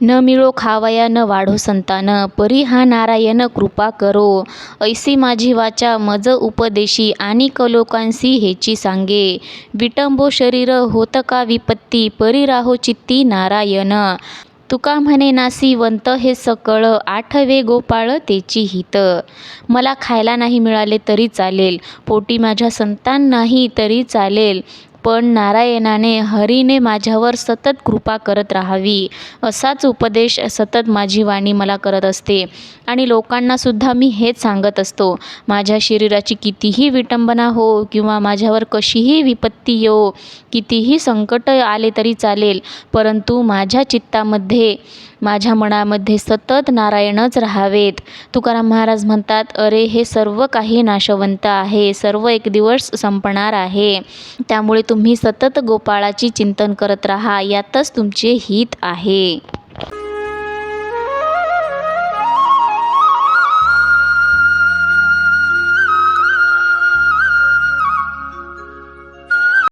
न मिळो खावया न वाढो संतान, परी हा नारायण कृपा करो. ऐसी माझी वाचा मज उपदेशी, आणि लोकांसी हेची सांगे. विटंबो शरीर होत का विपत्ती, परी राहो चित्ती नारायण. तुका म्हणे नासिवंत हे सकळ, आठवे गोपाळ तेची हित. मला खायला नाही मिळाले तरी चालेल, पोटी माझ्या संतान नाही तरी चालेल, पण नारायणाने हरीने माझ्यावर सतत कृपा करत राहावी, असाच उपदेश सतत माझी वाणी मला करत असते. आणि लोकांनासुद्धा मी हेच सांगत असतो. माझ्या शरीराची कितीही विटंबना हो किंवा माझ्यावर कशीही विपत्ती येवो, कितीही संकट आले तरी चालेल, परंतु माझ्या चित्तामध्ये, माझ्या मनामध्ये सतत नारायणच राहावेत. तुकाराम महाराज म्हणतात, अरे हे सर्व काही नाशवंत आहे, सर्व एक दिवस संपणार आहे. त्यामुळे तुम्ही सतत गोपाळाची चिंतन करत राहा, यातच तुमचे हित आहे.